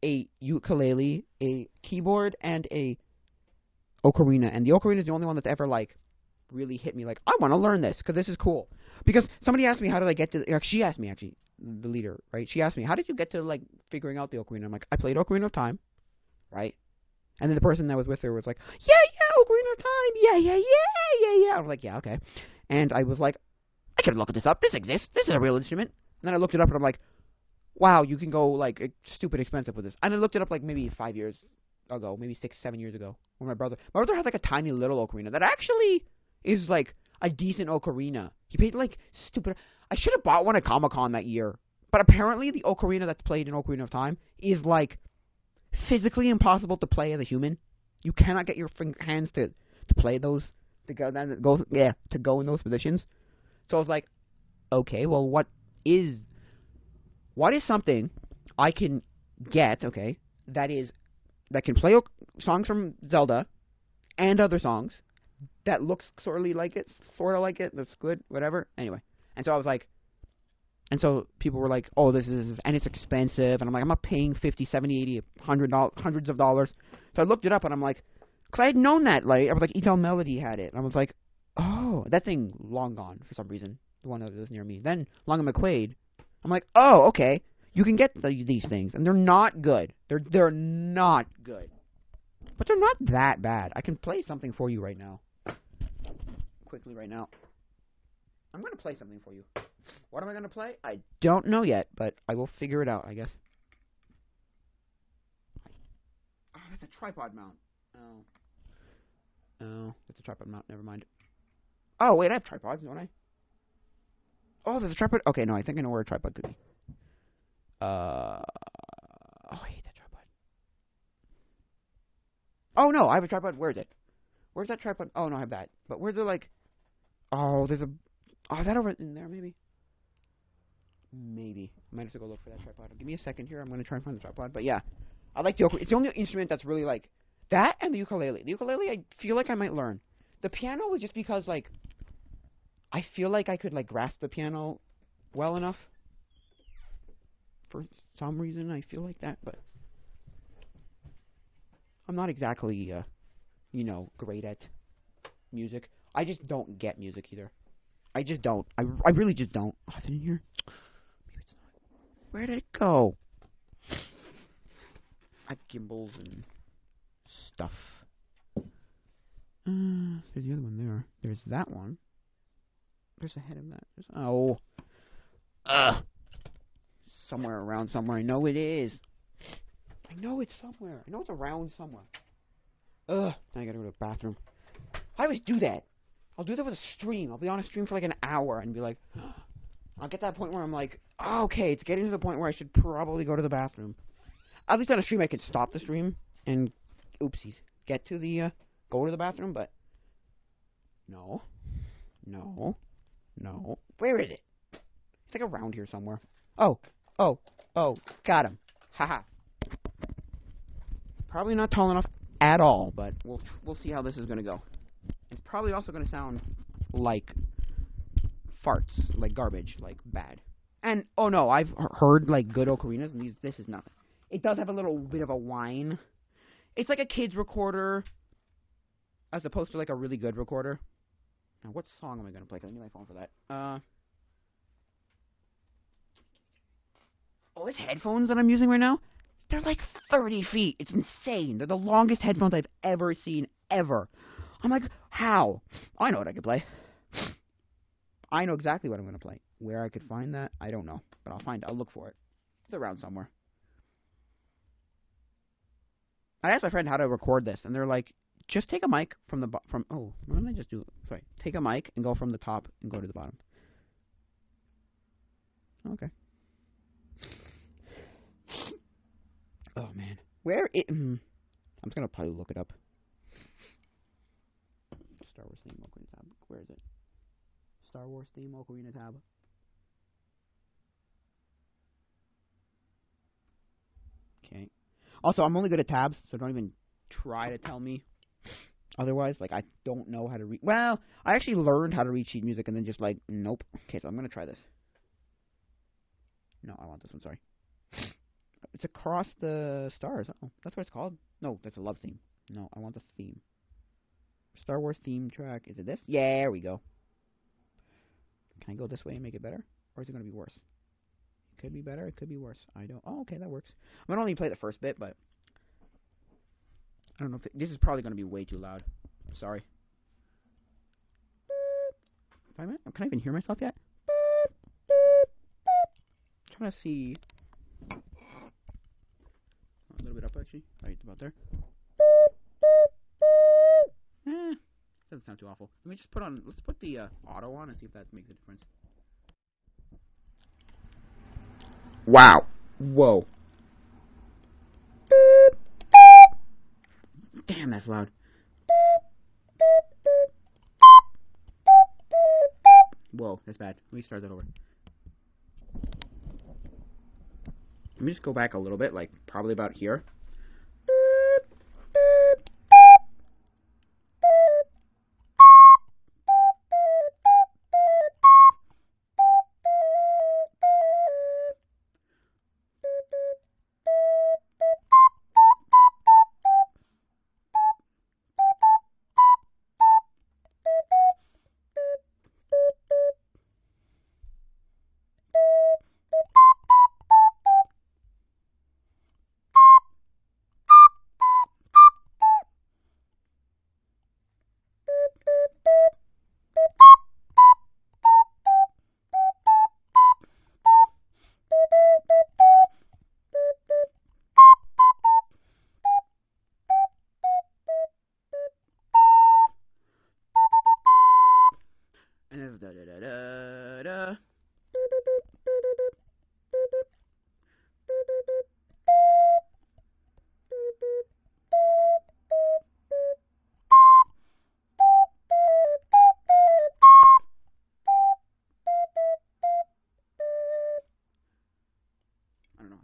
S2: a ukulele, a keyboard, and a ocarina. And the ocarina is the only one that's ever, like, really hit me. Like, I want to learn this, because this is cool. Because somebody asked me, how did I get to... she asked me, actually, the leader, right? She asked me, how did you get to, like, figuring out the ocarina? I'm like, I played Ocarina of Time, right? And then the person that was with her was like, yeah, Ocarina of Time, yeah. I was like, yeah, okay. And I was like, I can look this up. This exists. This is a real instrument. And then I looked it up, and I'm like, wow, you can go, like, stupid expensive with this. And I looked it up, like, maybe 5 years ago, maybe 6, 7 years ago, when my brother had, like, a tiny little ocarina that actually is, like, a decent ocarina. He paid, like, stupid... I should have bought one at Comic-Con that year. But apparently the ocarina that's played in Ocarina of Time is, like, physically impossible to play as a human. You cannot get your hands to play those, to go in those positions. So I was like, okay, well, what is something I can get, okay, that can play songs from Zelda and other songs that looks sort of like it, that's good, whatever. Anyway, and so I was like, and so people were like, oh, this is, and it's expensive, and I'm like, I'm not paying $50, $70, $80, $100, hundreds of dollars. So I looked it up, and I'm like, because I had known that, like, I was like, Etel Melody had it, and I was like, oh, that thing long gone for some reason, the one that was near me. Then Long and McQuaid, I'm like, oh, okay, you can get these things, and they're not good. They're not good, but they're not that bad. I can play something for you right now, quickly right now. I'm gonna play something for you. What am I gonna play? I don't know yet, but I will figure it out, I guess. Oh, that's a tripod mount. Oh, that's a tripod mount. Never mind. Oh, wait, I have tripods, don't I? Oh, there's a tripod. Okay, no, I think I know where a tripod could be. Oh, I hate that tripod. Oh no, I have a tripod. Where is it? Where's that tripod? Oh no, I have that. But where's the like? Oh, there's a. Oh, is that over in there? Maybe. Maybe. I might have to go look for that tripod. Give me a second here. I'm gonna try and find the tripod. But yeah, I like the ukulele. It's the only instrument that's really like that, and the ukulele. The ukulele, I feel like I might learn. The piano was just because like I feel like I could like grasp the piano well enough. For some reason, I feel like that, but I'm not exactly, great at music. I just don't get music either. I just don't. I really just don't. Oh, is it in here? Maybe it's not. Where did it go? I have gimbals and stuff. There's the other one there. There's that one. There's a head of that. Oh. Somewhere around somewhere. I know it is. I know it's somewhere. I know it's around somewhere. Now I gotta go to the bathroom. I always do that. I'll do that with a stream. I'll be on a stream for like an hour and be like, I'll get to that point where I'm like, oh, okay, it's getting to the point where I should probably go to the bathroom. At least on a stream I could stop the stream and, oopsies, get to the, go to the bathroom, but no. Where is it? It's like around here somewhere. Oh, got him. Haha. Probably not tall enough at all, but we'll see how this is gonna go. It's probably also gonna sound like farts, like garbage, like bad. And oh no, I've heard like good ocarinas, and this is nothing. It does have a little bit of a whine. It's like a kid's recorder, as opposed to like a really good recorder. Now, what song am I gonna play? 'Cause I need my phone for that. Oh, these headphones that I'm using right now, they're like 30 feet. It's insane. They're the longest headphones I've ever seen, ever. I'm like, how? I know what I could play. I know exactly what I'm going to play. Where I could find that, I don't know. But I'll look for it. It's around somewhere. I asked my friend how to record this, and they're like, just take a mic from oh, why don't I just do it? Sorry. Take a mic and go from the top and go to the bottom. Okay. Oh, man. I'm just going to probably look it up. Star Wars theme, Ocarina tab. Where is it? Star Wars theme, Ocarina tab. Okay. Also, I'm only good at tabs, so don't even try to tell me otherwise. Like, I don't know how to read. Well, I actually learned how to read sheet music and then just like, nope. Okay, so I'm going to try this. No, I want this one, sorry. It's Across the Stars. Oh, that's what it's called? No, that's a love theme. No, I want the theme. Star Wars theme track. Is it this? Yeah, there we go. Can I go this way and make it better? Or is it going to be worse? It could be better. It could be worse. I don't... Oh, okay, that works. I'm going to only play the first bit, but... I don't know if... This is probably going to be way too loud. Sorry. Can I even hear myself yet? I'm trying to see... A little bit up, actually. Right about there. Doesn't sound too awful. Let me just let's put the auto on and see if that makes a difference. Wow. Whoa. Damn, that's loud. Whoa, that's bad. Let me start that over. Let me just go back a little bit, like probably about here.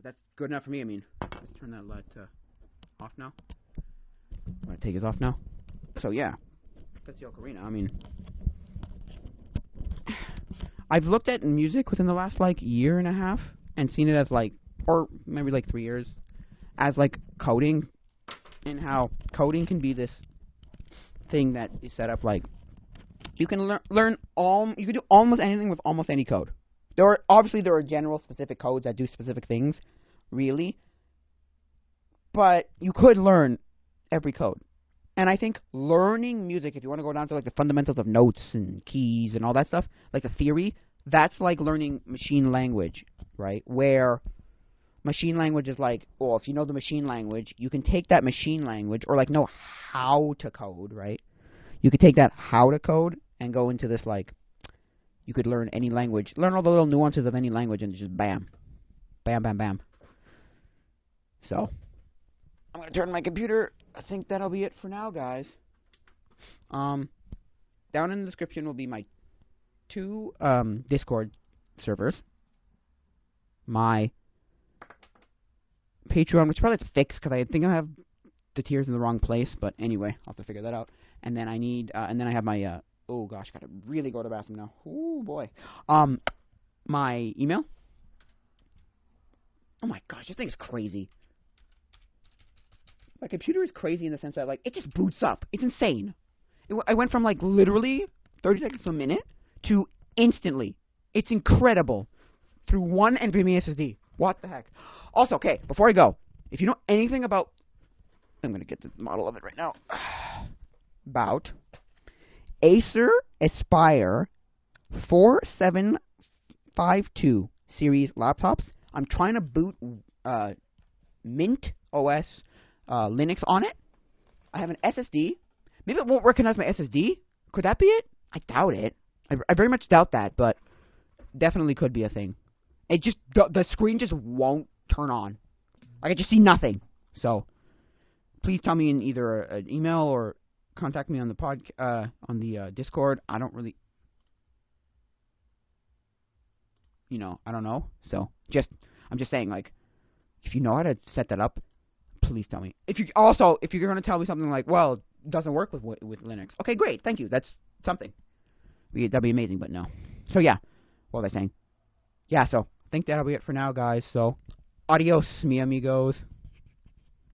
S2: that's good enough for me. I mean, let's turn that light off now. I'm going to take it off now. So, yeah. That's the ocarina. I mean, I've looked at music within the last, like, year and a half and seen it as, like, or maybe, like, 3 years, as, like, coding, and how coding can be this thing that is set up, like, you can you can do almost anything with almost any code. There are general specific codes that do specific things, really, but you could learn every code. And I think learning music, if you want to go down to like the fundamentals of notes and keys and all that stuff, like the theory, that's like learning machine language, right? Where machine language is like, oh, if you know the machine language, you can take that machine language, or like know how to code, right? You could take that how to code and go into this, like, you could learn any language, learn all the little nuances of any language, and just bam. Bam, bam, bam. So, I'm going to turn my computer. I think that'll be it for now, guys. Down in the description will be my 2 Discord servers, my Patreon, which probably has to fix because I think I have the tiers in the wrong place, but anyway, I'll have to figure that out. And then I have my, oh gosh, gotta really go to the bathroom now. Oh boy. My email. Oh my gosh, this thing is crazy. My computer is crazy in the sense that, like, it just boots up. It's insane. I went from, like, literally 30 seconds to a minute to instantly. It's incredible. Through one NVMe SSD. What the heck? Also, okay, before I go, if you know anything about... I'm going to get the model of it right now. About Acer Aspire 4752 series laptops. I'm trying to boot Mint OS Linux on it. I have an SSD. Maybe it won't recognize my SSD. Could that be it? I doubt it. I very much doubt that, but definitely could be a thing. It just the screen just won't turn on. I can just see nothing. So please tell me in either an email or contact me on the on the Discord. I don't really, I don't know. So I'm just saying, like, if you know how to set that up, please tell me. If you're going to tell me something like, well, it doesn't work with Linux. Okay, great, thank you. That's something. That'd be amazing, but no. So yeah, what was I saying? Yeah, so I think that'll be it for now, guys. So adios, mi amigos.